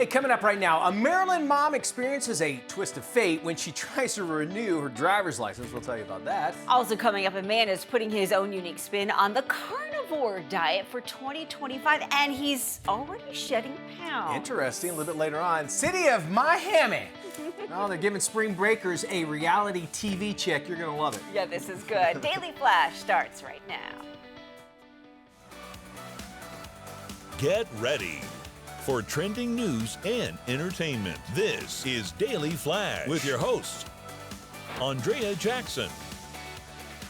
Hey, coming up right now, a Maryland mom experiences a twist of fate when she tries to renew her driver's license. We'll tell you about that. Also coming up, a man is putting his own unique spin on the carnivore diet for 2025, and he's already shedding pounds. Interesting. A little bit later on, city of Miami. Oh, they're giving spring breakers a reality TV check. You're going to love it. Yeah, this is good. Daily Flash starts right now. Get ready for trending news and entertainment. This is Daily Flash with your hosts, Andrea Jackson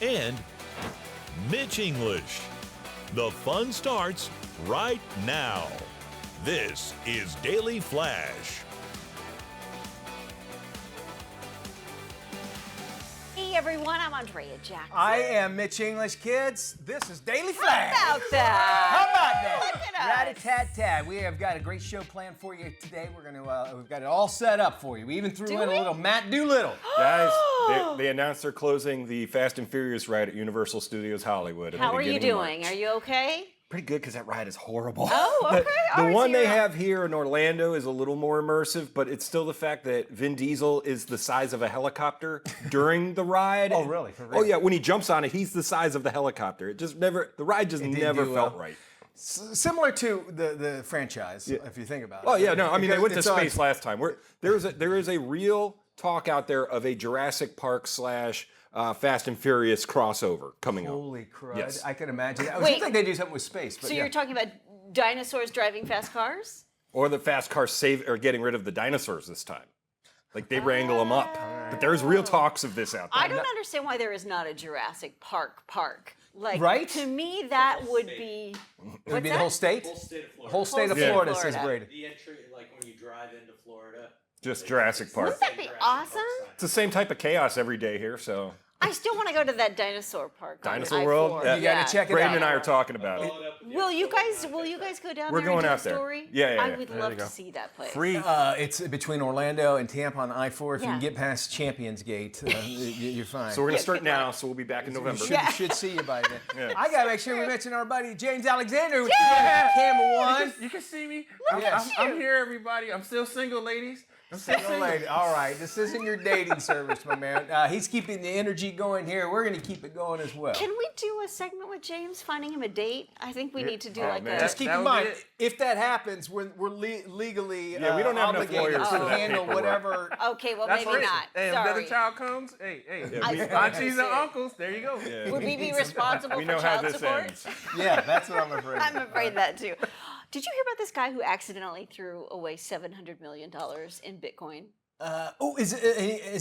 and Mitch English. The fun starts right now. This is Daily Flash. Hey everyone, I'm Andrea Jackson. I am Mitch English, kids. This is Daily Flash. How about that? How about that? Look at us. Rat-a-tat-tat. We have got a great show planned for you today. We've got it all set up for you. We even threw in a little Matt Doolittle. Guys, they announced they're closing the Fast and Furious ride at Universal Studios Hollywood. How are you doing? Are you okay? Pretty good, because that ride is horrible. Oh, okay. The one they have here in Orlando is a little more immersive, but it's still the fact that Vin Diesel is the size of a helicopter during the ride. Oh, really? For real? Oh, yeah. When he jumps on it, he's the size of the helicopter. The ride just never felt right. Similar to the franchise, if you think about it. Oh, yeah. No, I mean, they went to It's on- space last time. There is a real talk out there of a Jurassic Park / Fast and Furious crossover coming up. Holy crud. Yes. I can imagine. I Wait. seems like they do something with space. But So yeah. you're talking about dinosaurs driving fast cars? Or the fast cars getting rid of the dinosaurs this time. Like they wrangle them up. But there's real talks of this out there. I don't understand why there is not a Jurassic Park. Like, Right? to me, that would be... It would be the whole state? Whole state of Florida. Whole state of Whole state of Florida, Florida. says Brady. The entry, like when you drive into Florida. Just Jurassic Park. Wouldn't that be awesome? It's the same type of chaos every day here, so. I still want to go to that dinosaur park. on Dinosaur I-4. World? You gotta check it Brandon out. and I are talking about it. Will you guys go down We're there going and do out the there. story? Yeah. I would There love you to go. see that place. Free. It's between Orlando and Tampa on I-4. If you Yeah. can get past Champions Gate, you're fine. So we're going to Yeah, start good now, luck. so we'll be back in We November. should see you by then. Yeah. I gotta make sure we mention our buddy James Alexander, with Yeah. Camera One. You can see me. Yes. I'm here, everybody. I'm still single, ladies. I'm still Single lady. All right, this isn't your dating service, my man. He's keeping the energy going here. We're gonna keep it going as well. Can we do a segment with James finding him a date? I think we need to do like man. a... Just keep That in would mind, be it. if that happens, we're legally Yeah, we don't have enough obligated lawyers to for that handle paperwork. whatever. Okay, well, That's maybe right. not. Hey, if Sorry. another child comes, hey, we- aunties and uncles, there you go. Yeah. Would we be responsible We for know how child this support? ends. Yeah, that's what I'm afraid. I'm afraid that too. Did you hear about this guy who accidentally threw away $700 million in Bitcoin? Is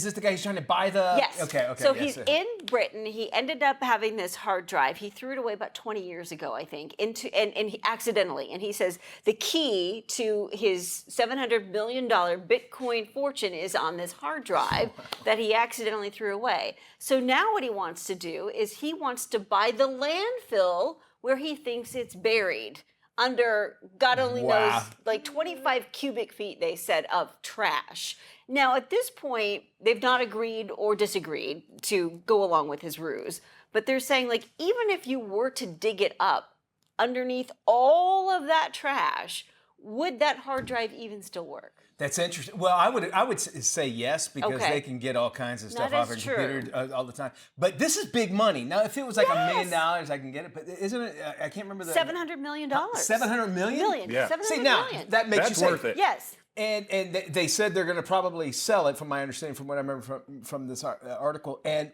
this the guy who's trying to buy the? Yes. Okay. So yes, he's in Britain. He ended up having this hard drive. He threw it away about 20 years ago, I think, and he accidentally. And he says the key to his $700 million Bitcoin fortune is on this hard drive that he accidentally threw away. So now what he wants to do is he wants to buy the landfill where he thinks it's buried under God only knows, like 25 cubic feet, they said, of trash. Now, at this point, they've not agreed or disagreed to go along with his ruse. But they're saying, like, even if you were to dig it up underneath all of that trash, would that hard drive even still work? That's interesting. Well, I would say yes, because Okay. they can get all kinds of stuff That off is their true. computer all the time. But this is big money. Now, if it was like $1 Yes. million, I can get it. But isn't it? I can't remember the $700 million. $700 million. Yeah. $700 See, now million. that makes That's you say, worth it. Yes. And they said they're going to probably sell it, from my understanding, from what I remember from this article. And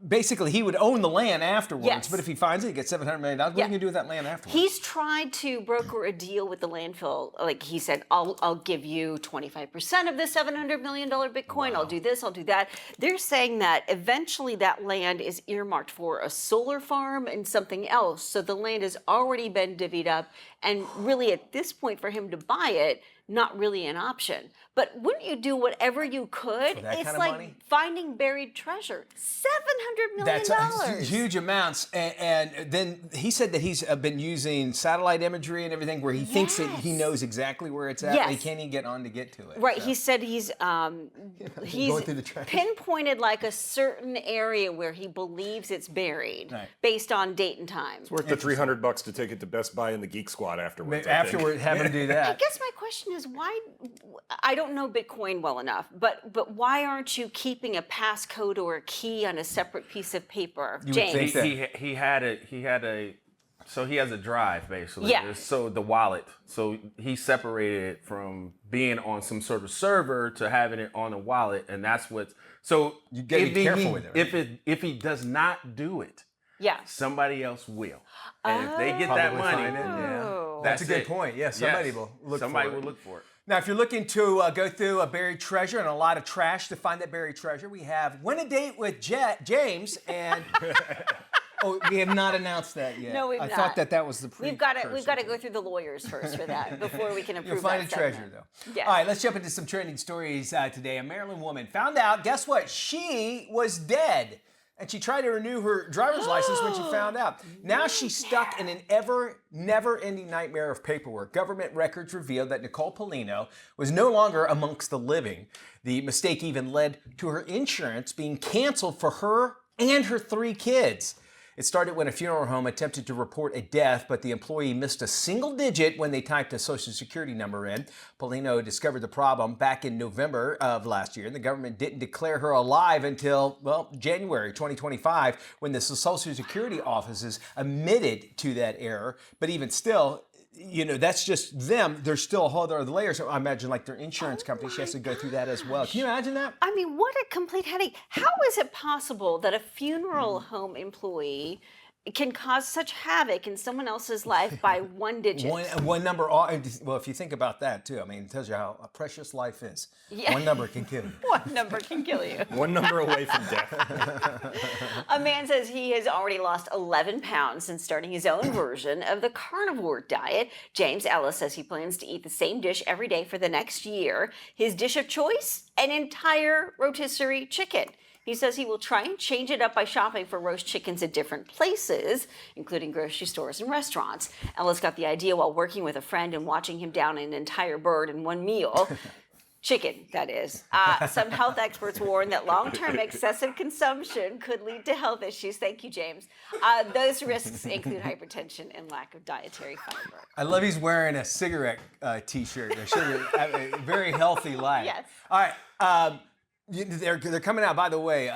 basically, he would own the land afterwards. Yes. But if he finds it, he gets $700 million. What are you Yeah. going to do with that land afterwards? He's tried to broker a deal with the landfill. Like he said, I'll give you 25% of the $700 million Bitcoin. I'll do this, I'll do that. They're saying that eventually that land is earmarked for a solar farm and something else. So the land has already been divvied up. And really at this point for him to buy it, not really an option. But wouldn't you do whatever you could? For that It's kind of like money? finding buried treasure. $700 million. That's huge amounts. And then he said that he's been using satellite imagery and everything, where he thinks that he Yes. knows exactly where it's at, Yes. but he can't even get on to get to it. Right, So. he said he's Going through the trash. pinpointed like a certain area where he believes it's buried, Right. based on date and time. Worth the $300 to take it to Best Buy and the Geek Squad afterwards. I think. Afterward, have him do I that. guess my question question is why? I don't know Bitcoin well enough, but why aren't you keeping a passcode or a key on a separate piece of paper, You would James? think He had a so he has a drive basically. Yeah. So the wallet. So he separated it from being on some sort of server to having it on a wallet, and that's what. So You gotta be careful with it, right? If he does not do it, Yeah. somebody else will. And if they get that Probably money, find it, yeah. Oh. That's a good it. point. Yeah, somebody Yes. will look Somebody for it. will look for it. Now, if you're looking to go through a buried treasure and a lot of trash to find that buried treasure, we have Win a Date with James and. Oh, we have not announced that yet. No, we've I not. thought that was the We've got to go through the lawyers first for that before we can approve. You'll find a that treasure, segment. though. Yes. All right, let's jump into some trending stories today. A Maryland woman found out, guess what? She was dead. And she tried to renew her driver's license when she found out. Now she's stuck in an never-ending nightmare of paperwork. Government records revealed that Nicole Polino was no longer amongst the living. The mistake even led to her insurance being canceled for her and her 3 kids. It started when a funeral home attempted to report a death, but the employee missed a single digit when they typed a social security number in. Polino discovered the problem back in November of last year, and the government didn't declare her alive until, well, January 2025, when the social security offices admitted to that error. But even still, you know, that's just them. There's still a whole other layers. So I imagine like their insurance company, she has to go through that as well. Can you imagine that? I mean, what a complete headache. How is it possible that a funeral home employee can cause such havoc in someone else's life by one digit? One number, well, if you think about that too, I mean, it tells you how precious life is. Yeah. One number can kill you. One number can kill you. One number away from death. A man says he has already lost 11 pounds since starting his own version of the carnivore diet. James Ellis says he plans to eat the same dish every day for the next year. His dish of choice? An entire rotisserie chicken. He says he will try and change it up by shopping for roast chickens at different places, including grocery stores and restaurants. Ellis got the idea while working with a friend and watching him down an entire bird in one meal. Chicken, that is. Some health experts warn that long-term excessive consumption could lead to health issues. Thank you, James. Those risks include hypertension and lack of dietary fiber. I love he's wearing a cigarette t-shirt. A very healthy life. Yes. All right. They're coming out, by the way.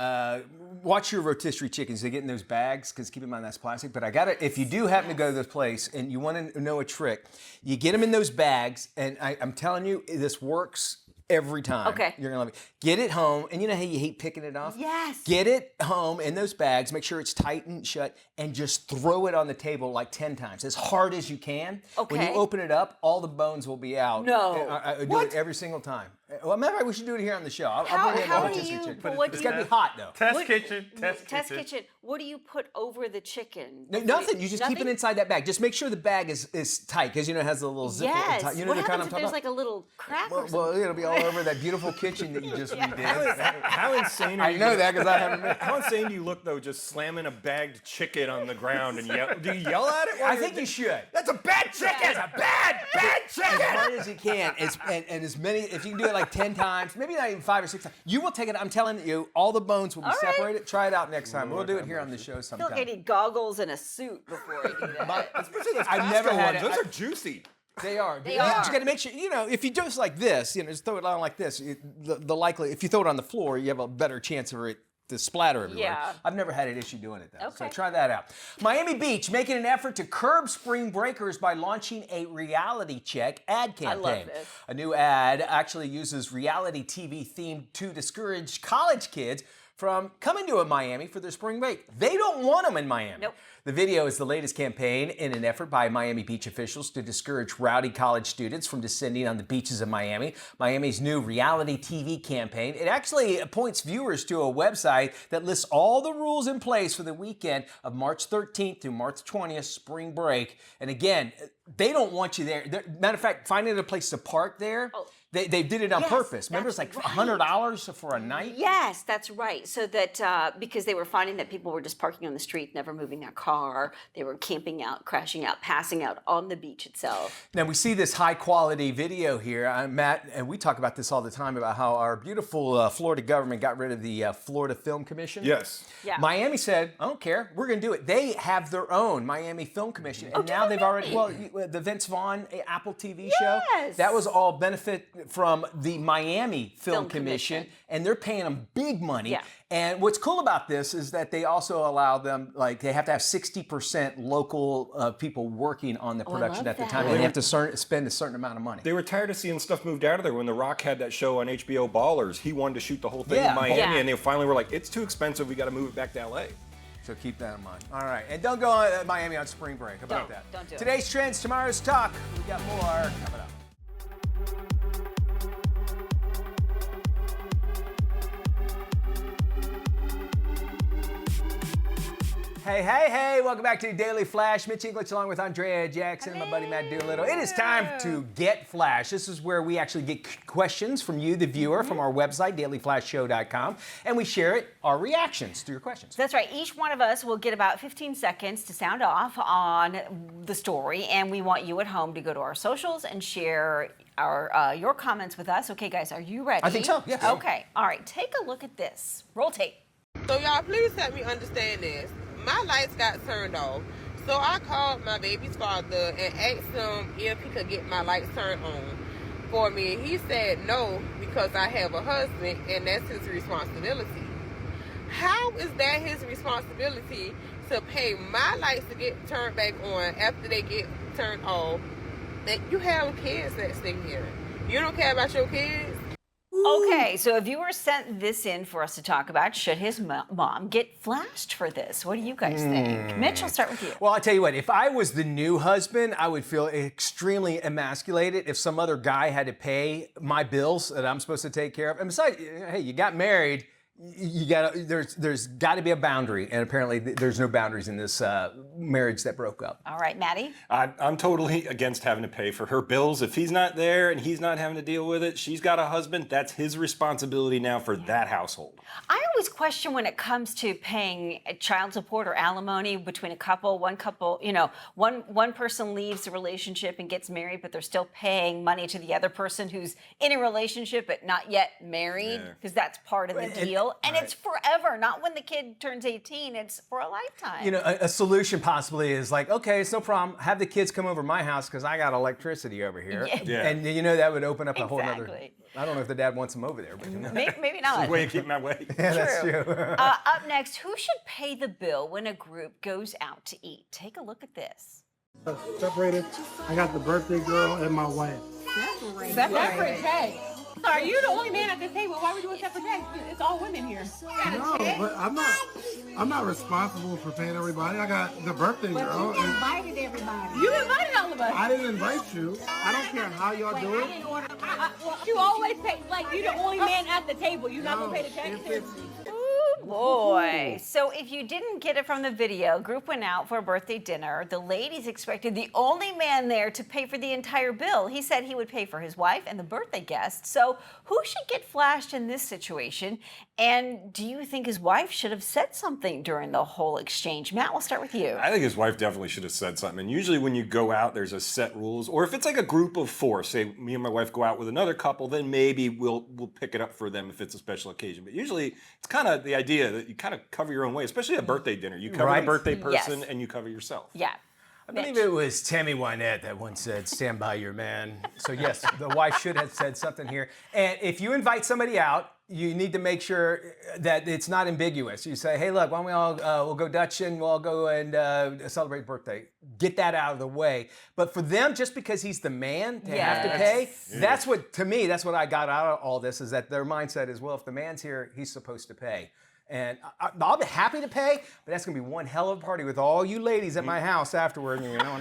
Watch your rotisserie chickens. They get in those bags, because keep in mind that's plastic. But if you do happen to go to this place and you want to know a trick, you get them in those bags, and I'm telling you, this works every time. Okay. You're gonna love it. Get it home, and you know how you hate picking it off? Yes. Get it home in those bags, make sure it's tight and shut, and just throw it on the table like 10 times, as hard as you can. When you Okay. open it up, all the bones will be out. No. I do What? it every single time. Well, matter of fact, we should do it here on the show. I'll How- bring in how the do rotisserie you- chicken. but what It's do got to you- be hot, though. Test kitchen. What do you put over the chicken? No, nothing. You just keep it inside that bag. Just make sure the bag is tight, because you know it has a little zipper. Yes. You know What the kind happens I'm if there's talking like a little crack or about? something? Well, it'll be all over that beautiful kitchen that you just redid. How insane are I you? know that because I haven't. How insane do you look though, just slamming a bagged chicken on the ground and yell? Do you yell at it? while I you're think you should. That's a bad chicken. It's a bad As chicken. hard as you can, and as many. If you can do it like 10 times, maybe not even 5 or 6 times, you will take it. I'm telling you, all the bones will be All right. separated. Try it out next time. We'll do it here on the show I feel sometime. like I need goggles and a suit before I do that. Especially those I've never Costco had ones. it. Those are juicy. They are. They You are. just got to make sure, if you do it like this, just throw it on like this, the likely, if you throw it on the floor, you have a better chance of it to splatter everywhere. Yeah. I've never had an issue doing it, though. So Okay. try that out. Miami Beach making an effort to curb spring breakers by launching a reality check ad campaign. love this. A new ad actually uses reality TV theme to discourage college kids from coming to Miami for their spring break. They don't want them in Miami. Nope. The video is the latest campaign in an effort by Miami Beach officials to discourage rowdy college students from descending on the beaches of Miami. Miami's new reality TV campaign, it actually points viewers to a website that lists all the rules in place for the weekend of March 13th through March 20th, spring break. And again, they don't want you there. Matter of fact, finding a place to park there, they did it on Yes, purpose. Remember, it's that's like right. $100 for a night? Yes, that's right. So that because they were finding that people were just parking on the street, never moving their car. car. They were camping out, crashing out, passing out on the beach itself. Now we see this high quality video here, Matt, and we talk about this all the time about how our beautiful Florida government got rid of the Florida Film Commission. Yes. Yeah. Miami said, I don't care, we're going to do it. They have their own Miami Film Commission, and now they've already, the Vince Vaughn Apple TV show, that was all benefit from the Miami Film Commission, and they're paying them big money. Yeah. And what's cool about this is that they also allow them, like, they have to have 60% local people working on the production at the time, and they have to spend a certain amount of money. They were tired of seeing stuff moved out of there. When The Rock had that show on HBO, Ballers, he wanted to shoot the whole thing in Miami, and they finally were like, it's too expensive, we got to move it back to LA. So keep that in mind. All right, and don't go on Miami on spring break. How about that? Don't do it. Today's trends, tomorrow's talk. We got more coming up. Hey, welcome back to Daily Flash. Mitch English along with Andrea Jackson and my buddy Matt Doolittle. It is time to Get Flash. This is where we actually get questions from you, the viewer, from our website, dailyflashshow.com, and we share our reactions to your questions. That's right. Each one of us will get about 15 seconds to sound off on the story, and we want you at home to go to our socials and share your comments with us. Okay, guys, are you ready? I think so, yes. Okay, all right, take a look at this. Roll tape. So y'all, please help me understand this. My lights got turned off, so I called my baby's father and asked him if he could get my lights turned on for me. He said no, because I have a husband and that's his responsibility. How is that his responsibility to pay my lights to get turned back on after they get turned off? That you have kids that stay here. You don't care about your kids? Okay, so a viewer sent this in for us to talk about. Should his mom get flashed for this? What do you guys think? Mitch, I'll start with you. Well, I'll tell you what, if I was the new husband, I would feel extremely emasculated if some other guy had to pay my bills that I'm supposed to take care of. And besides, hey, you got married. There's got to be a boundary, and apparently there's no boundaries in this marriage that broke up. All right, Maddie? I'm totally against having to pay for her bills. If he's not there and he's not having to deal with it, she's got a husband, that's his responsibility now for that household. I always question when it comes to paying child support or alimony between a couple, one person leaves the relationship and gets married, but they're still paying money to the other person who's in a relationship but not yet married, because that's part of the deal. And it's forever, not when the kid turns 18, it's for a lifetime. You know, a solution possibly is like, okay, it's no problem. Have the kids come over to my house because I got electricity over here. Yeah. And you know, that would open up a whole other. Exactly. I don't know if the dad wants them over there, but you know. Maybe not. It's a way of keeping my way. Yeah, that's true. Up next, who should pay the bill when a group goes out to eat? Take a look at this. Separated. I got the birthday girl and my wife. Separate day. Are you the only man at the table? Why are we doing separate days? It's all women here. No, but I'm not responsible for paying everybody. I got the birthday girl. You invited everybody. You invited all of us. I didn't invite you. I don't care how y'all do it. You always pay, like you're the only man at the table. You're not gonna pay the taxes. Ooh, boy. So if you didn't get it from the video, group went out for a birthday dinner. The ladies expected the only man there to pay for the entire bill. He said he would pay for his wife and the birthday guest. So who should get flashed in this situation? And do you think his wife should have said something during the whole exchange? Matt, we'll start with you. I think his wife definitely should have said something. And usually when you go out, there's a set rules. Or if it's like a group of four, say me and my wife go out with another couple, then maybe we'll pick it up for them if it's a special occasion. But usually it's kind of the idea that you kind of cover your own way, especially at a birthday dinner. You cover the birthday person and you cover yourself. Yeah. I believe it was Tammy Wynette that once said, "Stand by your man." So yes, the wife should have said something here. And if you invite somebody out, you need to make sure that it's not ambiguous. You say, "Hey, look, why don't we all we'll go Dutch and we'll all go and celebrate birthday." Get that out of the way. But for them, just because he's the man to have to pay, that's what, to me, that's what I got out of all this, is that their mindset is, well, if the man's here, he's supposed to pay. And I'll be happy to pay, but that's going to be one hell of a party with all you ladies at my house afterward. You know,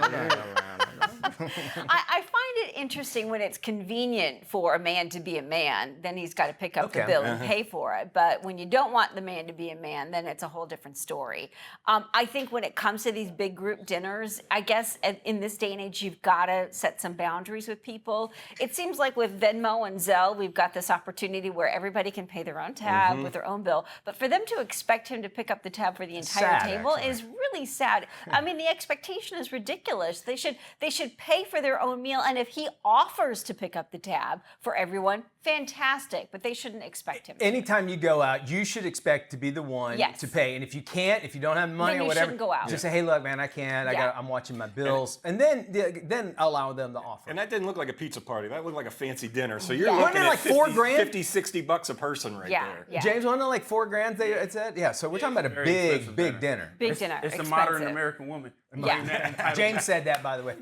I find it interesting when it's convenient for a man to be a man, then he's got to pick up the bill and pay for it. But when you don't want the man to be a man, then it's a whole different story. I think when it comes to these big group dinners, I guess in this day and age, you've got to set some boundaries with people. It seems like with Venmo and Zelle, we've got this opportunity where everybody can pay their own tab with their own bill. But for them to expect him to pick up the tab for the entire table is really sad. I mean, the expectation is ridiculous. They should pay for their own meal, and if he offers to pick up the tab for everyone, fantastic. But they shouldn't expect him. Anytime you go out, you should expect to be the one to pay. And if you can't, if you don't have money or whatever, go out. just say, "Hey, look, man, I can't. I'm watching my bills," and then allow them to offer. And that didn't look like a pizza party. That looked like a fancy dinner. So you're looking at like $4,000, $50-$60 a person right there. Yeah. James, wasn't it like $4,000? It said, yeah. So we're talking about a big dinner. Big dinner. It's the expensive. modern American woman. Yeah. James said that, by the way.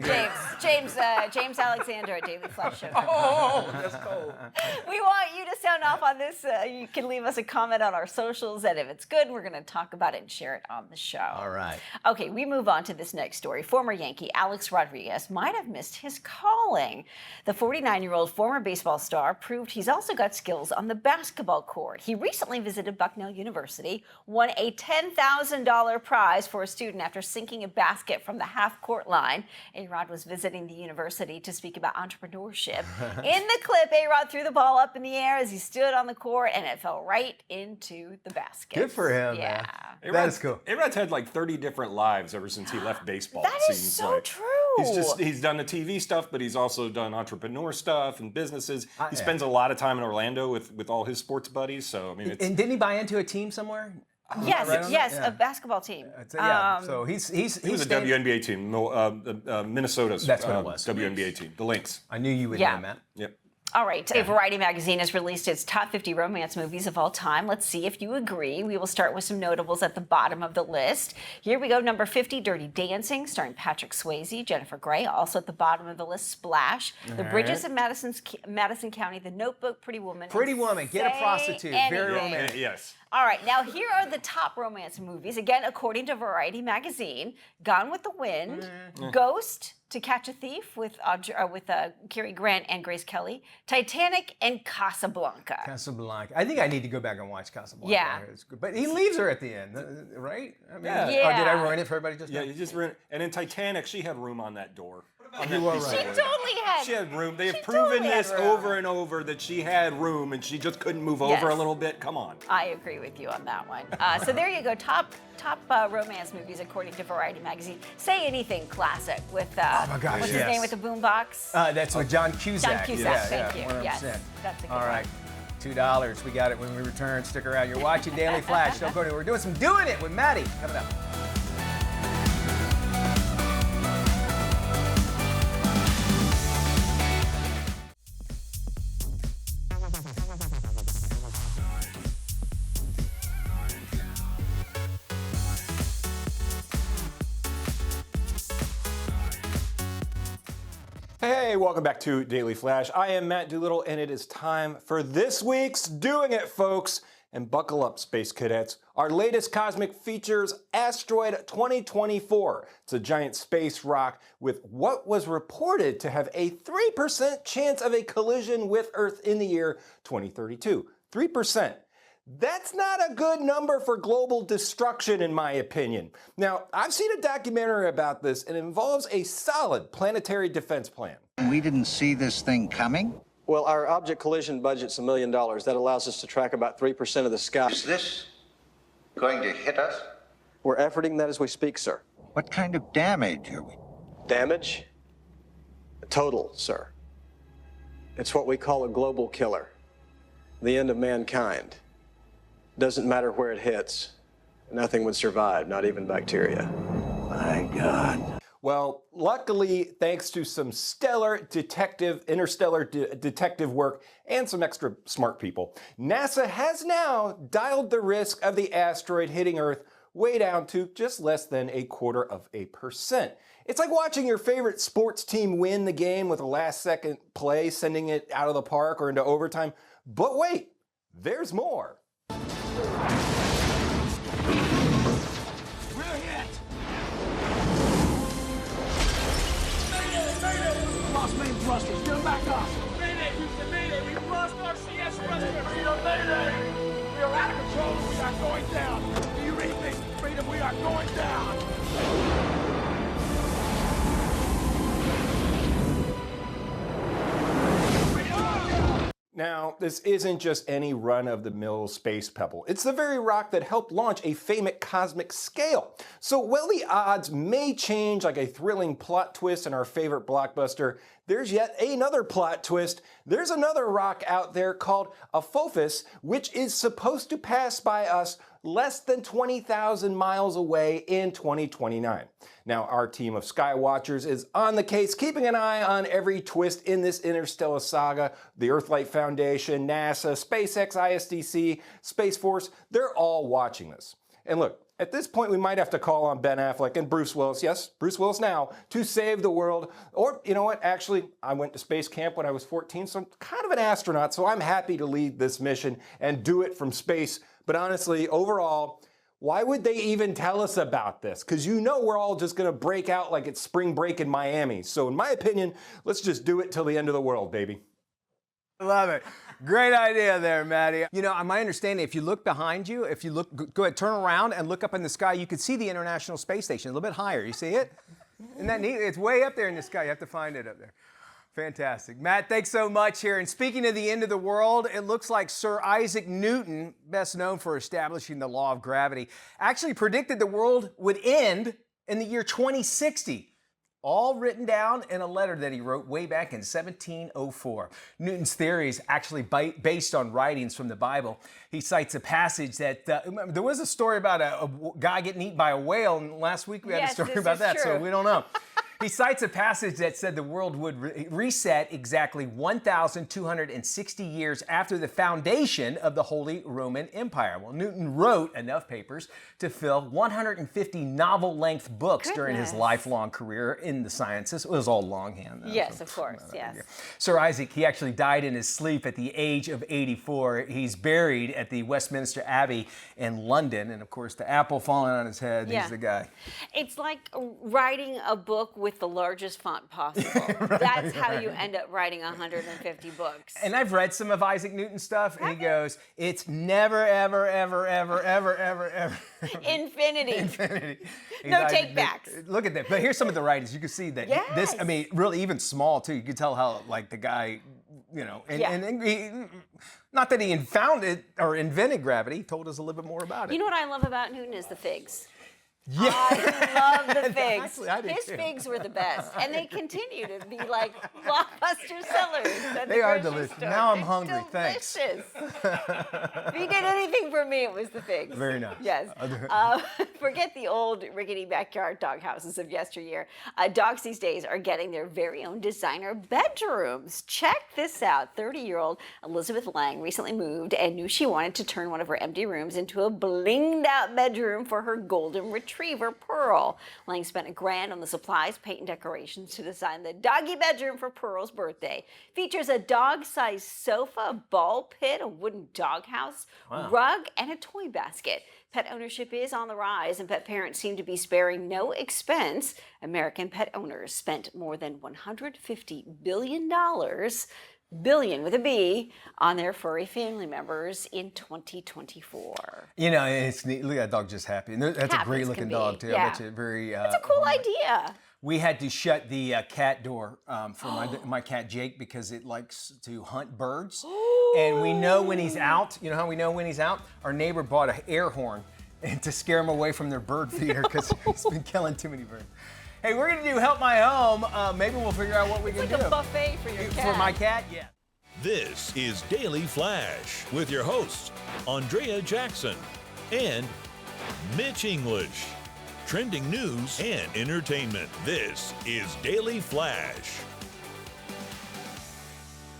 James Alexander at Daily Flash Show. Oh, that's cold. We want you to sound off on this. You can leave us a comment on our socials, and if it's good, we're going to talk about it and share it on the show. All right. Okay, we move on to this next story. Former Yankee Alex Rodriguez might have missed his calling. The 49-year-old former baseball star proved he's also got skills on the basketball court. He recently visited Bucknell University, won a $10,000 prize for a student after sinking a basket from the half-court line. A-Rod was visiting the university to speak about entrepreneurship. In the clip, A-Rod threw the ball up in the air as he stood on the court, and it fell right into the basket. Good for him. Yeah. Man. That is cool. A-Rod's had like 30 different lives ever since he left baseball. That it is seems so like. true. He's done the TV stuff, but he's also done entrepreneur stuff and businesses. He spends a lot of time in Orlando with all his sports buddies. So I mean, and didn't he buy into a team somewhere? Yes, a basketball team. So he was a WNBA team, Minnesota's That's what it was. WNBA team, the Lynx. I knew you would know that. Yep. All right, a Variety magazine has released its top 50 romance movies of all time. Let's see if you agree. We will start with some notables at the bottom of the list. Here we go, number 50, Dirty Dancing, starring Patrick Swayze, Jennifer Grey. Also at the bottom of the list, Splash, The Bridges of Madison County, The Notebook, Pretty Woman. Pretty Woman, Get a Prostitute, very romantic. Yes. All right, now here are the top romance movies. Again, according to Variety magazine: Gone with the Wind, Ghost, To Catch a Thief with Cary Grant and Grace Kelly, Titanic, and Casablanca. Casablanca. I think I need to go back and watch Casablanca. Yeah. It's good. But he leaves her at the end, right? I mean, Yeah. Or did I ruin it for everybody just now? Yeah, you just ruined it. And in Titanic, she had room on that door. You are She right. totally had. She had room. They have She proven totally had this room. over and over that she had room and she just couldn't move over a little bit. Come on. I agree with you on that one. So there you go, top romance movies according to Variety magazine. Say Anything classic with oh my gosh, what's his yes. name with the boombox? That's with John Cusack. John Cusack, Yeah, thank you. 100%. Yes, that's a good All right. one. $2. We got it when we return. Stick around. You're watching Daily Flash. Don't go anywhere. We're doing some Doing It with Maddie coming up. Hey, welcome back to Daily Flash. I am Matt Doolittle, and it is time for this week's Doing It, folks. And buckle up, Space Cadets. Our latest cosmic features Asteroid 2024. It's a giant space rock with what was reported to have a 3% chance of a collision with Earth in the year 2032. 3%. That's not a good number for global destruction, in my opinion. Now, I've seen a documentary about this, and it involves a solid planetary defense plan. We didn't see this thing coming? Well, our object collision budget's $1 million. That allows us to track about 3% of the sky. Is this going to hit us? We're efforting that as we speak, sir. What kind of damage are we? Damage? Total, sir. It's what we call a global killer. The end of mankind. Doesn't matter where it hits. Nothing would survive, not even bacteria. My God. Well, luckily, thanks to some interstellar detective work and some extra smart people, NASA has now dialed the risk of the asteroid hitting Earth way down to just less than 0.25%. It's like watching your favorite sports team win the game with a last-second play, sending it out of the park or into overtime. But wait, there's more. thrusters. Get them back up. Mayday, Houston, mayday. We've lost our CS thrusters. Freedom, mayday. We are out of control. We are going down. Do you read me? Freedom, we are going down. Now, this isn't just any run-of-the-mill space pebble. It's the very rock that helped launch a famous cosmic scale. So while the odds may change like a thrilling plot twist in our favorite blockbuster, there's yet another plot twist. There's another rock out there called Apophis, which is supposed to pass by us less than 20,000 miles away in 2029. Now, our team of Skywatchers is on the case, keeping an eye on every twist in this interstellar saga. The Earthlight Foundation, NASA, SpaceX, ISDC, Space Force, they're all watching this. And look, at this point, we might have to call on Ben Affleck and Bruce Willis, yes, Bruce Willis now, to save the world. Or, you know what, actually, I went to space camp when I was 14, so I'm kind of an astronaut, so I'm happy to lead this mission and do it from space. But honestly, overall, why would they even tell us about this? Because you know we're all just gonna break out like it's spring break in Miami. So in my opinion, let's just do it till the end of the world, baby. Love it. Great idea there, Maddie. You know, my understanding, if you look behind you, if you look, go ahead, turn around and look up in the sky, you can see the International Space Station a little bit higher. You see it? Isn't that neat? It's way up there in the sky. You have to find it up there. Fantastic. Matt, thanks so much here. And speaking of the end of the world, it looks like Sir Isaac Newton, best known for establishing the law of gravity, actually predicted the world would end in the year 2060. All written down in a letter that he wrote way back in 1704. Newton's theory is actually based on writings from the Bible. He cites a passage that, there was a story about a guy getting eaten by a whale, and last week we had a story about that, so we don't know. He cites a passage that said the world would reset exactly 1,260 years after the foundation of the Holy Roman Empire. Well, Newton wrote enough papers to fill 150 novel-length books during his lifelong career in the sciences. It was all longhand, though. Yes, of course, yes. Sir Isaac, he actually died in his sleep at the age of 84. He's buried at the Westminster Abbey in London. And, of course, the apple falling on his head, he's the guy. It's like writing a book with the largest font possible. That's how you end up writing 150 books. And I've read some of Isaac Newton's stuff, and he goes, it's never, ever, ever, ever, ever, ever, ever. Infinity. Infinity. No take backs. Look at that. But here's some of the writings. You can see that this, I mean, really even small, too. You can tell how, like, the guy, you know, and he, not that he founded or invented gravity, he told us a little bit more about it. You know what I love about Newton is the figs. Yeah. I love the figs. Actually, I do His too. figs were the best, and they continue to be like blockbuster sellers. At They the are grocery delicious. store. Now I'm They're hungry. Thanks. Delicious. If you get anything from me, it was the figs. Very nice. Yes. Forget the old rickety backyard dog houses of yesteryear. Dogs these days are getting their very own designer bedrooms. Check this out. 30-year-old Elizabeth Lang recently moved and knew she wanted to turn one of her empty rooms into a blinged out bedroom for her golden retriever, Pearl. Lang spent $1,000 on the supplies, paint, and decorations to design the doggy bedroom for Pearl's birthday. Features a dog-sized sofa, a ball pit, a wooden doghouse, rug, and a toy basket. Pet ownership is on the rise, and pet parents seem to be sparing no expense. American pet owners spent more than $150 billion, billion with a B, on their furry family members in 2024. You know, it's neat. Look at that dog, just happy. And that's a great looking dog, too. Yeah. I bet you very. It's a cool idea. We had to shut the cat door for my cat Jake because it likes to hunt birds. And we know when he's out. You know how we know when he's out? Our neighbor bought an air horn and to scare him away from their bird feeder because he's been killing too many birds. Hey, we're going to do Help My Home. Maybe we'll figure out what we can do. It's like a buffet for your cat. For my cat, yeah. This is Daily Flash with your hosts, Andrea Jackson and Mitch English. Trending news and entertainment. This is Daily Flash.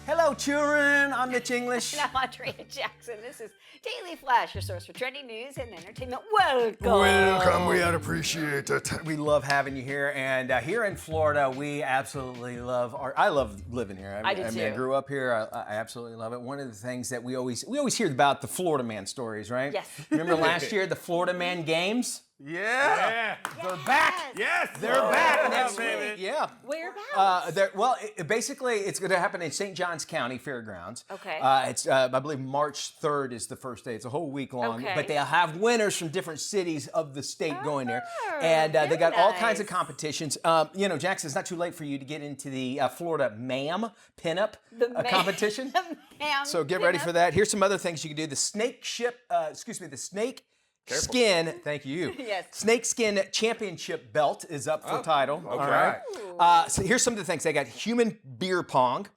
Hello, children. I'm Mitch English. And I'm Andrea Jackson. This is Daily Flash, your source for trending news and entertainment. Welcome. Welcome. We appreciate it. We love having you here. And here in Florida, we absolutely love I love living here. I do mean, too. I grew up here. I absolutely love it. One of the things that we always hear about the Florida Man stories, right? Yes. Remember last year, the Florida Man games? Yeah. They're back. Yes. They're back next baby. week. Yeah. Whereabouts? Basically, it's going to happen in St. Johns County Fairgrounds. Okay. It's I believe March 3rd is the first day. It's a whole week long. Okay. But they'll have winners from different cities of the state going there, and they got all kinds of competitions. Jackson, it's not too late for you to get into the Florida Ma'am Pinup competition. So get ready for that. Here's some other things you can do. The snake skin, thank you. Yes. Snake skin championship belt is up for title. Okay. All right. So here's some of the things. They got human beer pong.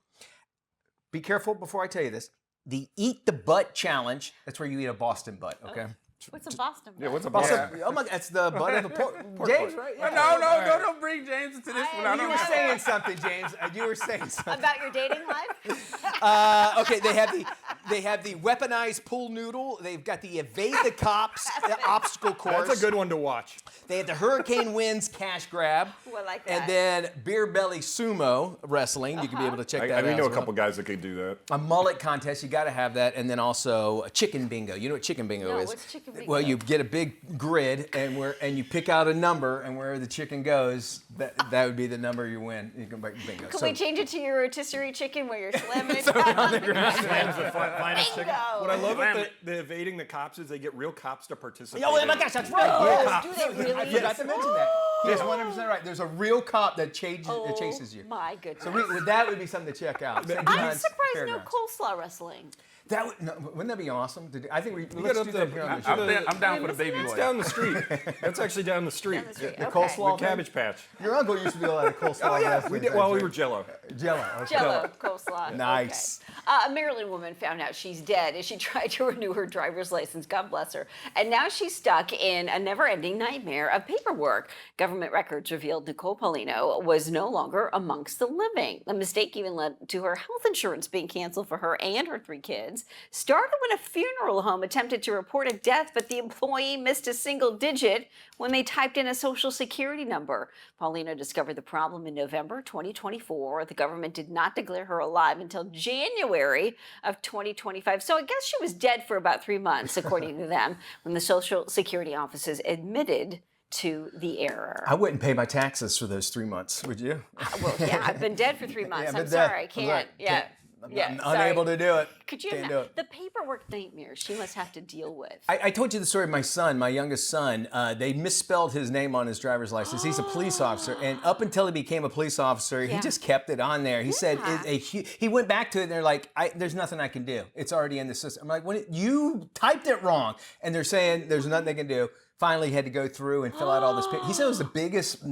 Be careful before I tell you this. The eat the butt challenge. That's where you eat a Boston butt. Okay. What's a Boston? Yeah, what's a Boston? Boston? Oh my! That's the butt of the pork. James, right? Yeah. No, don't bring James into this one. You were saying something, James. You were saying something. About your dating life? Okay, they have the weaponized pool noodle. They've got the evade the cops obstacle course. That's a good one to watch. They have the hurricane winds cash grab. Ooh, I like that. And then beer belly sumo wrestling. You can be able to check that out. We know as a well. couple guys that could do that. A mullet contest, you got to have that, and then also a chicken bingo. You know what chicken bingo is? What's chicken bingo? Well, you get a big grid, and you pick out a number, and where the chicken goes, that would be the number you win. You can make bingo. Could we change it to your rotisserie chicken where you're slamming it on the ground. Slams the finest chicken. Bingo! What I love about the evading the cops is they get real cops to participate. Oh my gosh, that's right. Yes. Do they really? I forgot to mention that. Yes, 100% right. There's a real cop that chases you. My goodness. So that would be something to check out. St. I'm John's surprised no Fairgrounds. coleslaw wrestling. Wouldn't that be awesome? I think let's up do the- that here on the show. I'm down for the baby It's boy. down the street. That's actually down the street. Down the street, The okay. coleslaw The Cabbage Patch. Your uncle used to do a lot of coleslaw. Oh yeah, wrestling we did. things, Well, we right? were Jello. Jello. Okay. Jello coleslaw. Nice. Okay. A Maryland woman found out she's dead as she tried to renew her driver's license. God bless her. And now she's stuck in a never-ending nightmare of paperwork. Government records revealed Nicole Paulino was no longer amongst the living. The mistake even led to her health insurance being canceled for her and her 3 kids. Started when a funeral home attempted to report a death, but the employee missed a single digit when they typed in a social security number. Paulino discovered the problem in November 2024. The government did not declare her alive until January of 2025. So I guess she was dead for about 3 months, according to them, when the Social Security offices admitted to the error. I wouldn't pay my taxes for those 3 months, would you? Well, yeah, I've been dead for 3 months. Yeah, I'm but sorry, I I'm can't. like, Yeah. I'm Yeah, unable to do it. Could you Can't do imagine it. the paperwork nightmares she must have to deal with? I told you the story of my son, my youngest son. They misspelled his name on his driver's license. He's a police officer, and up until he became a police officer, he just kept it on there. He said he went back to it, and they're like, "There's nothing I can do. It's already in the system." I'm like, "You typed it wrong," and they're saying there's nothing they can do. Finally, he had to go through and fill out all this. He said it was the biggest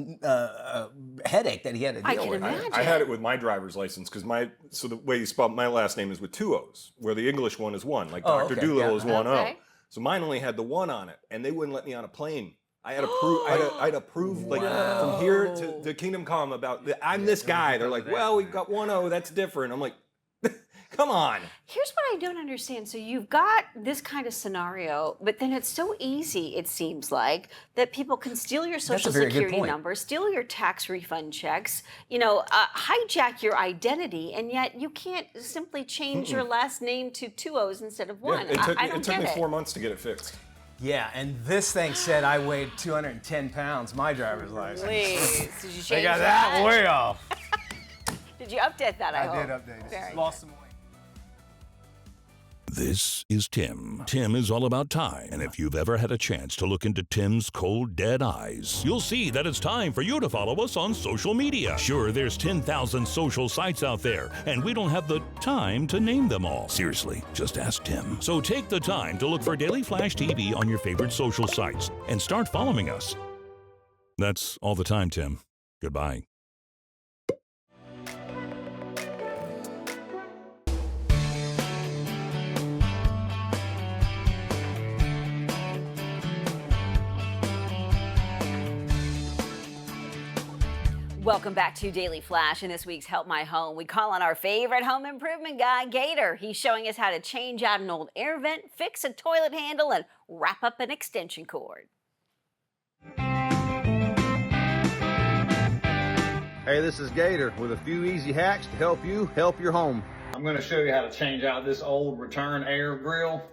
headache that he had to deal with. I had it with my driver's license because the way you spell my last name is with 2 O's, where the English one is 1, like Dr. Doolittle is 1 O. So mine only had the 1 on it, and they wouldn't let me on a plane. I had to prove, I had to prove like from here to Kingdom Come about I'm this guy. They're like, well, we've got 1 O, that's different. I'm like, come on. Here's what I don't understand. So you've got this kind of scenario, but then it's so easy, it seems like, that people can steal your social security number, steal your tax refund checks, hijack your identity, and yet you can't simply change your last name to 2 O's instead of 1. Yeah, it took me 4 months to get it fixed. Yeah, and this thing said I weighed 210 pounds, my driver's license. Please, did you change They got that way off. Did you update that, I hope? I did update it. Very Lost some weight. This is Tim. Tim is all about time, and if you've ever had a chance to look into Tim's cold, dead eyes, you'll see that it's time for you to follow us on social media. Sure, there's 10,000 social sites out there, and we don't have the time to name them all. Seriously, just ask Tim. So take the time to look for Daily Flash TV on your favorite social sites and start following us. That's all the time, Tim. Goodbye. Welcome back to Daily Flash. In this week's Help My Home, we call on our favorite home improvement guy, Gator. He's showing us how to change out an old air vent, fix a toilet handle, and wrap up an extension cord. Hey, this is Gator with a few easy hacks to help you help your home. I'm going to show you how to change out this old return air grill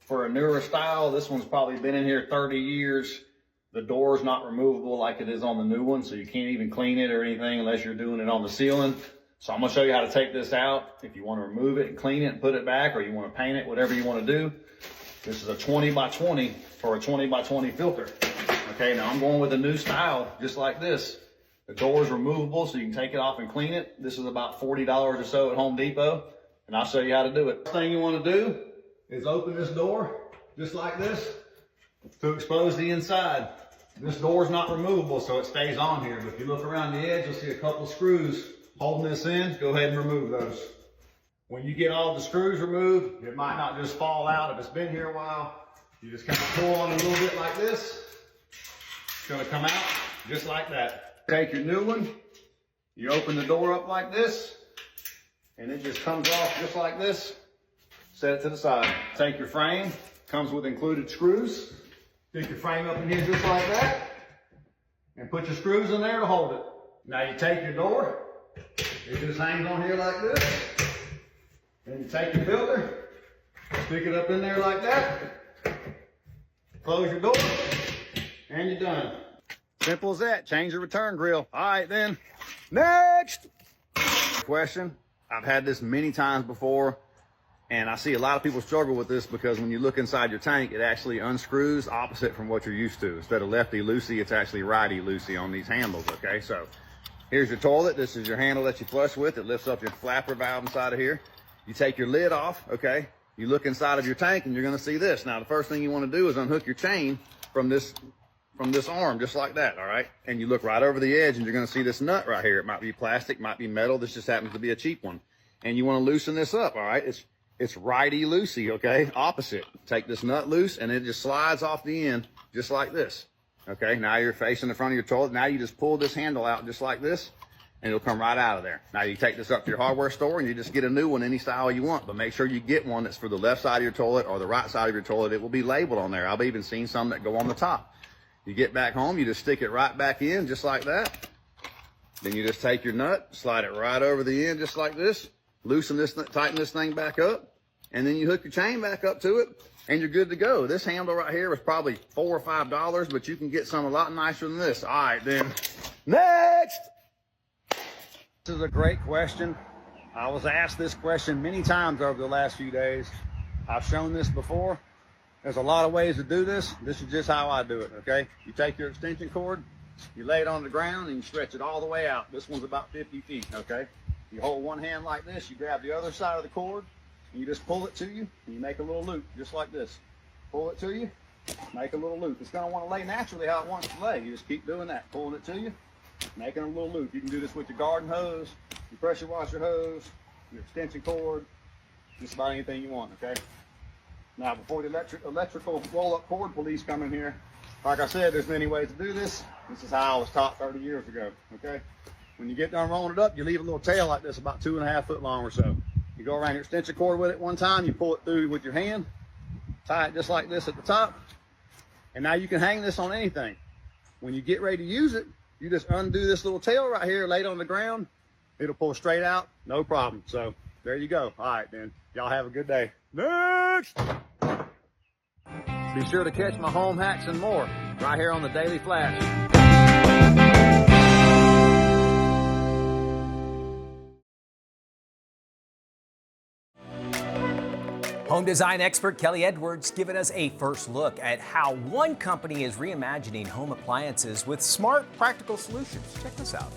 for a newer style. This one's probably been in here 30 years. The door's not removable like it is on the new one, so you can't even clean it or anything unless you're doing it on the ceiling. So I'm gonna show you how to take this out. If you want to remove it and clean it and put it back, or you want to paint it, whatever you want to do. This is a 20 by 20 for a 20 by 20 filter. Okay, now I'm going with a new style, just like this. The door is removable, so you can take it off and clean it. This is about $40 or so at Home Depot, and I'll show you how to do it. First thing you want to do is open this door, just like this, to expose the inside. This door is not removable, so it stays on here. But if you look around the edge, you'll see a couple screws holding this in. Go ahead and remove those. When you get all the screws removed, it might not just fall out. If it's been here a while, you just kind of pull on it a little bit like this. It's going to come out just like that. Take your new one, you open the door up like this, and it just comes off just like this. Set it to the side. Take your frame, comes with included screws. Stick your frame up in here just like that, and put your screws in there to hold it. Now you take your door, it just hangs on here like this. Then you take your filter, stick it up in there like that, close your door, and you're done. Simple as that. Change your return grill. All right then. Next question. I've had this many times before, and I see a lot of people struggle with this because when you look inside your tank, it actually unscrews opposite from what you're used to. Instead of lefty-loosey, it's actually righty-loosey on these handles, okay? So here's your toilet. This is your handle that you flush with. It lifts up your flapper valve inside of here. You take your lid off, okay? You look inside of your tank and you're gonna see this. Now, the first thing you wanna do is unhook your chain from this arm, just like that, all right? And you look right over the edge and you're gonna see this nut right here. It might be plastic, might be metal. This just happens to be a cheap one. And you wanna loosen this up, all right? It's righty-loosey, okay? Opposite. Take this nut loose and it just slides off the end, just like this. Okay, now you're facing the front of your toilet. Now you just pull this handle out just like this, and it'll come right out of there. Now you take this up to your hardware store and you just get a new one, any style you want, but make sure you get one that's for the left side of your toilet or the right side of your toilet. It will be labeled on there. I've even seen some that go on the top. You get back home, you just stick it right back in, just like that. Then you just take your nut, slide it right over the end, just like this. Loosen this, tighten this thing back up, and then you hook your chain back up to it, and you're good to go. This handle right here was probably $4 or $5, but you can get some a lot nicer than this. All right, then. Next! This is a great question. I was asked this question many times over the last few days. I've shown this before. There's a lot of ways to do this. This is just how I do it, okay? You take your extension cord, you lay it on the ground, and you stretch it all the way out. This one's about 50 feet, okay? You hold one hand like this, you grab the other side of the cord, and you just pull it to you, and you make a little loop, just like this. Pull it to you, make a little loop. It's gonna wanna lay naturally how it wants to lay. You just keep doing that, pulling it to you, making a little loop. You can do this with your garden hose, your pressure washer hose, your extension cord, just about anything you want, okay? Now, before the electrical roll-up cord police come in here, like I said, there's many ways to do this. This is how I was taught 30 years ago, okay? When you get done rolling it up, you leave a little tail like this, about 2.5 foot long or so. You go around your extension cord with it one time, you pull it through with your hand, tie it just like this at the top, and now you can hang this on anything. When you get ready to use it, you just undo this little tail right here, lay it on the ground, it'll pull straight out, no problem. So there you go. All right, then. Y'all have a good day. Next! Be sure to catch my home hacks and more right here on the Daily Flash. Home design expert Kelly Edwards giving us a first look at how one company is reimagining home appliances with smart, practical solutions. Check this out.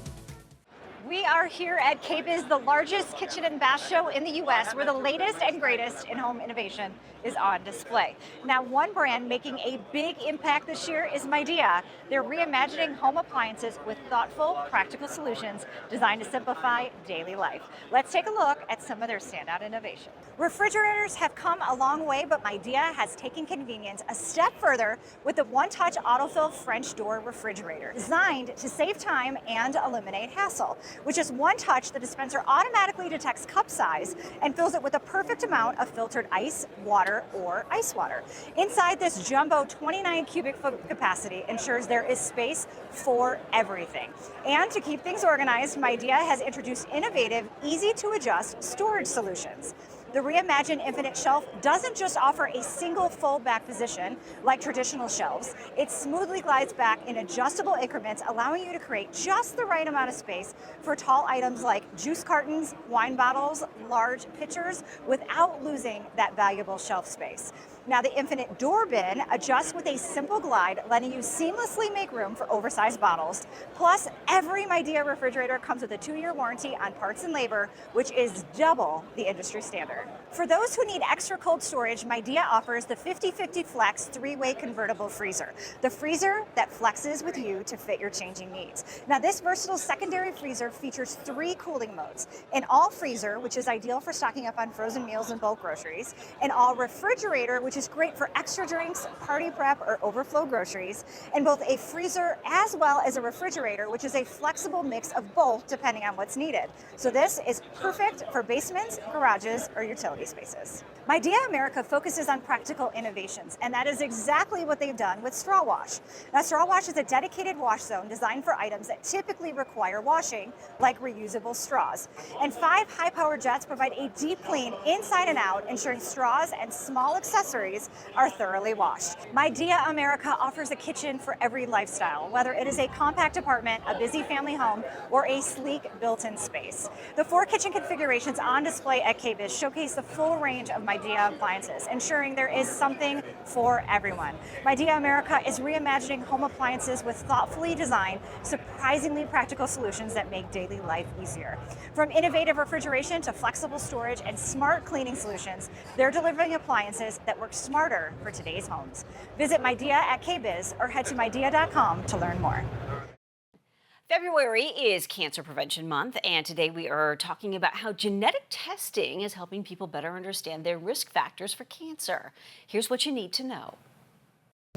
We are here at KBIS, the largest kitchen and bath show in the U.S., where the latest and greatest in home innovation is on display. Now, one brand making a big impact this year is Midea. They're reimagining home appliances with thoughtful, practical solutions designed to simplify daily life. Let's take a look at some of their standout innovations. Refrigerators have come a long way, but Midea has taken convenience a step further with the one-touch autofill French door refrigerator, designed to save time and eliminate hassle. With just one touch, the dispenser automatically detects cup size and fills it with the perfect amount of filtered ice, water, or ice water. Inside this jumbo 29 cubic foot capacity ensures there is space for everything. And to keep things organized, Midea has introduced innovative, easy to adjust storage solutions. The reimagined Infinite Shelf doesn't just offer a single fold-back position like traditional shelves. It smoothly glides back in adjustable increments, allowing you to create just the right amount of space for tall items like juice cartons, wine bottles, large pitchers, without losing that valuable shelf space. Now, the Infinite Door Bin adjusts with a simple glide, letting you seamlessly make room for oversized bottles. Plus, every Midea refrigerator comes with a 2-year warranty on parts and labor, which is double the industry standard. For those who need extra cold storage, Midea offers the 50/50 Flex 3-way convertible freezer, the freezer that flexes with you to fit your changing needs. Now, this versatile secondary freezer features 3 cooling modes: an all freezer, which is ideal for stocking up on frozen meals and bulk groceries; an all refrigerator, which is great for extra drinks, party prep, or overflow groceries; and both a freezer as well as a refrigerator, which is a flexible mix of both depending on what's needed. So this is perfect for basements, garages, or utility spaces. Midea America focuses on practical innovations, and that is exactly what they've done with Straw Wash. Now, Straw Wash is a dedicated wash zone designed for items that typically require washing, like reusable straws. And 5 high-powered jets provide a deep clean inside and out, ensuring straws and small accessories are thoroughly washed. Midea America offers a kitchen for every lifestyle, whether it is a compact apartment, a busy family home, or a sleek built-in space. The 4 kitchen configurations on display at KBIS showcase the full range of Midea appliances, ensuring there is something for everyone. Midea America is reimagining home appliances with thoughtfully designed, surprisingly practical solutions that make daily life easier. From innovative refrigeration to flexible storage and smart cleaning solutions, they're delivering appliances that work smarter for today's homes. Visit Midea at KBIS or head to midea.com to learn more. February is Cancer Prevention Month, and today we are talking about how genetic testing is helping people better understand their risk factors for cancer. Here's what you need to know.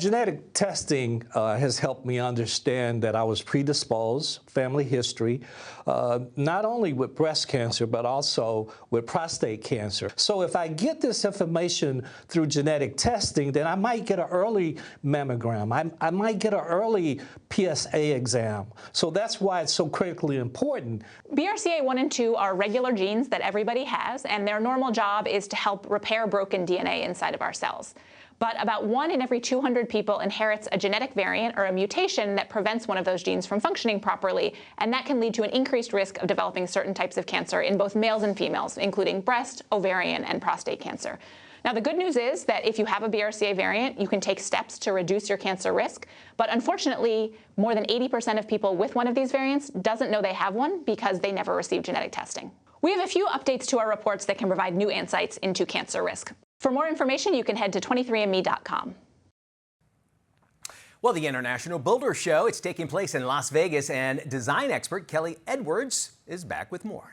Genetic testing has helped me understand that I was predisposed, family history, not only with breast cancer, but also with prostate cancer. So if I get this information through genetic testing, then I might get an early mammogram. I might get an early PSA exam. So that's why it's so critically important. BRCA1 and 2 are regular genes that everybody has, and their normal job is to help repair broken DNA inside of our cells. But about 1 in every 200 people inherits a genetic variant or a mutation that prevents one of those genes from functioning properly, and that can lead to an increased risk of developing certain types of cancer in both males and females, including breast, ovarian, and prostate cancer. Now, the good news is that if you have a BRCA variant, you can take steps to reduce your cancer risk. But unfortunately, more than 80% of people with one of these variants doesn't know they have one because they never received genetic testing. We have a few updates to our reports that can provide new insights into cancer risk. For more information, you can head to 23andme.com. Well, the International Builder Show, it's taking place in Las Vegas, and design expert Kelly Edwards is back with more.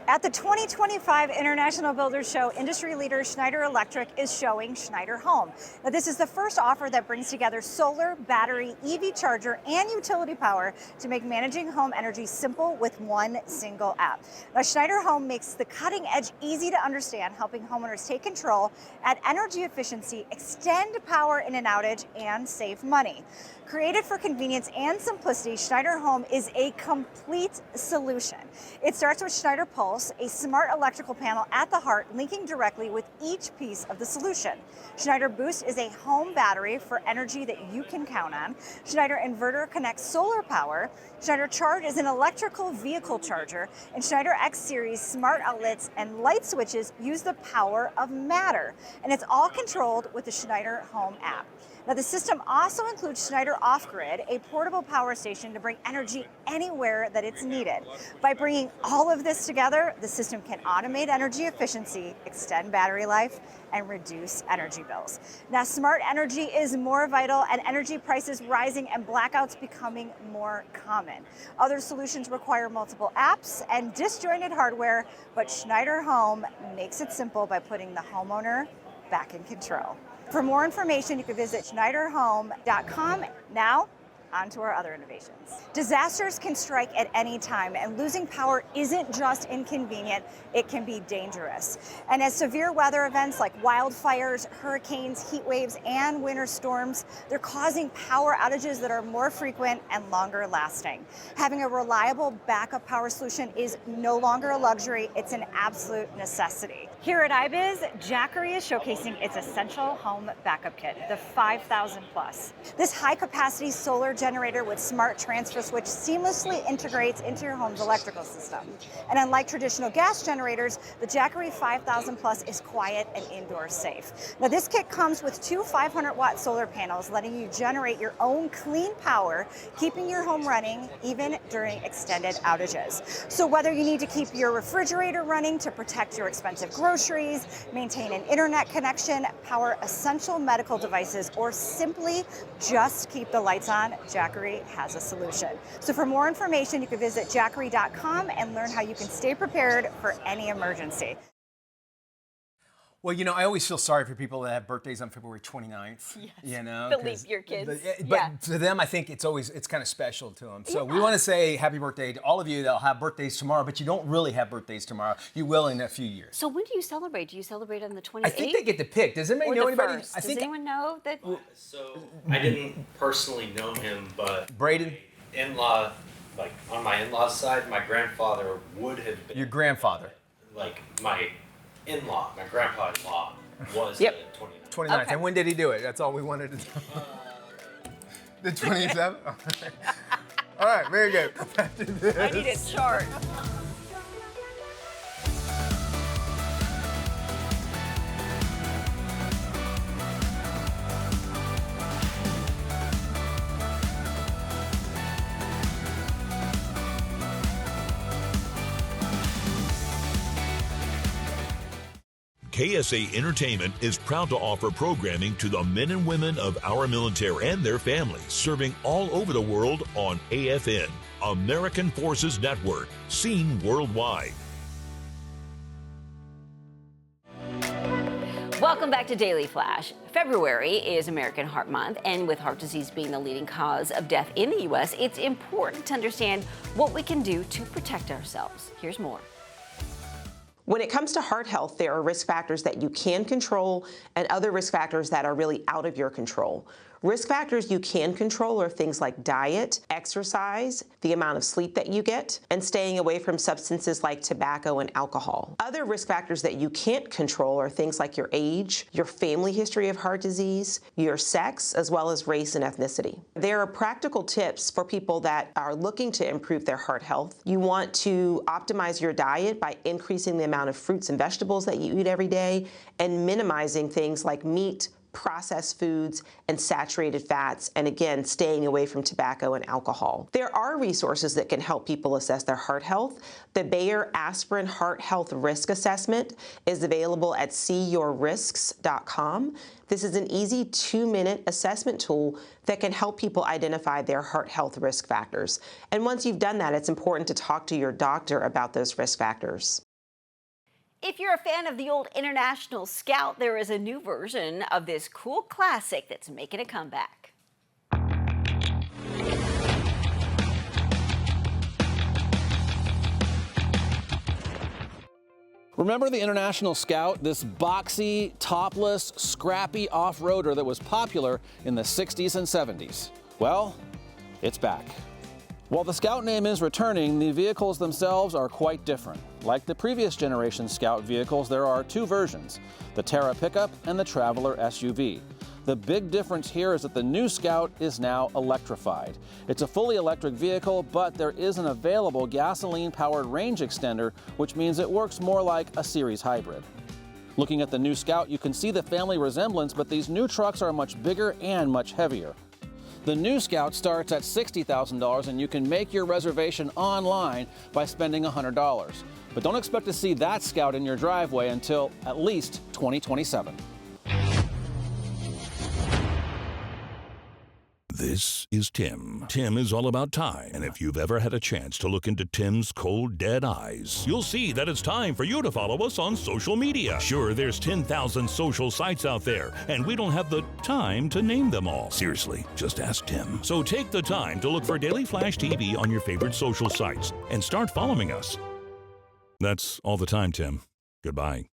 At the 2025 International Builders Show, industry leader Schneider Electric is showing Schneider Home. Now, this is the first offer that brings together solar, battery, EV charger, and utility power to make managing home energy simple with one single app. Now, Schneider Home makes the cutting edge easy to understand, helping homeowners take control, add energy efficiency, extend power in an outage, and save money. Created for convenience and simplicity, Schneider Home is a complete solution. It starts with Schneider Pulse, a smart electrical panel at the heart, linking directly with each piece of the solution. Schneider Boost is a home battery for energy that you can count on. Schneider Inverter connects solar power. Schneider Charge is an electrical vehicle charger. And Schneider X Series smart outlets and light switches use the power of Matter. And it's all controlled with the Schneider Home app. Now, the system also includes Schneider Off-Grid, a portable power station to bring energy anywhere that it's needed. By bringing all of this together, the system can automate energy efficiency, extend battery life, and reduce energy bills. Now, smart energy is more vital, and energy prices rising and blackouts becoming more common. Other solutions require multiple apps and disjointed hardware, but Schneider Home makes it simple by putting the homeowner back in control. For more information, you can visit schneiderhome.com. Now, on to our other innovations. Disasters can strike at any time, and losing power isn't just inconvenient, it can be dangerous. And as severe weather events like wildfires, hurricanes, heat waves, and winter storms, they're causing power outages that are more frequent and longer lasting. Having a reliable backup power solution is no longer a luxury, it's an absolute necessity. Here at iBiz, Jackery is showcasing its essential home backup kit, the 5000 Plus. This high-capacity solar generator with smart transfer switch seamlessly integrates into your home's electrical system. And unlike traditional gas generators, the Jackery 5000 Plus is quiet and indoor safe. Now, this kit comes with two 500-watt solar panels, letting you generate your own clean power, keeping your home running even during extended outages. So whether you need to keep your refrigerator running to protect your expensive groceries, maintain an internet connection, power essential medical devices, or simply just keep the lights on, Jackery has a solution. So for more information, you can visit jackery.com and learn how you can stay prepared for any emergency. Well, you know, I always feel sorry for people that have birthdays on February 29th. Yes. You know, The leap year kids. But to them, I think it's kind of special to them. So we want to say happy birthday to all of you that'll have birthdays tomorrow, but you don't really have birthdays tomorrow. You will in a few years. So when do you celebrate? Do you celebrate on the 28th? I think they get to pick. Does anybody know anybody? Does anyone know that? So I didn't personally know him, but Braden? my in-law, like on my in-law's side, my grandfather would have been. Your grandfather? Like my in-law, my grandpa-in-law was Yep. the 29th. Okay. And when did he do it? That's all we wanted to know. The 27th? All right, very good. I need a chart. KSA Entertainment is proud to offer programming to the men and women of our military and their families, serving all over the world on AFN, American Forces Network, seen worldwide. Welcome back to Daily Flash. February is American Heart Month, and with heart disease being the leading cause of death in the U.S., it's important to understand what we can do to protect ourselves. Here's more. When it comes to heart health, there are risk factors that you can control and other risk factors that are really out of your control. Risk factors you can control are things like diet, exercise, the amount of sleep that you get, and staying away from substances like tobacco and alcohol. Other risk factors that you can't control are things like your age, your family history of heart disease, your sex, as well as race and ethnicity. There are practical tips for people that are looking to improve their heart health. You want to optimize your diet by increasing the amount of fruits and vegetables that you eat every day and minimizing things like meat, processed foods, and saturated fats, and again, staying away from tobacco and alcohol. There are resources that can help people assess their heart health. The Bayer Aspirin Heart Health Risk Assessment is available at seeyourrisks.com. This is an easy 2-minute assessment tool that can help people identify their heart health risk factors. And once you've done that, it's important to talk to your doctor about those risk factors. If you're a fan of the old International Scout, there is a new version of this cool classic that's making a comeback. Remember the International Scout, this boxy, topless, scrappy off-roader that was popular in the 60s and 70s? Well, it's back. While the Scout name is returning, the vehicles themselves are quite different. Like the previous generation Scout vehicles, there are two versions, the Terra pickup and the Traveler SUV. The big difference here is that the new Scout is now electrified. It's a fully electric vehicle, but there is an available gasoline-powered range extender, which means it works more like a series hybrid. Looking at the new Scout, you can see the family resemblance, but these new trucks are much bigger and much heavier. The new Scout starts at $60,000, and you can make your reservation online by spending $100. But don't expect to see that Scout in your driveway until at least 2027. This is Tim. Tim is all about time, and if you've ever had a chance to look into Tim's cold, dead eyes, you'll see that it's time for you to follow us on social media. Sure, there's 10,000 social sites out there, and we don't have the time to name them all. Seriously, just ask Tim. So take the time to look for Daily Flash TV on your favorite social sites and start following us. That's all the time, Tim. Goodbye.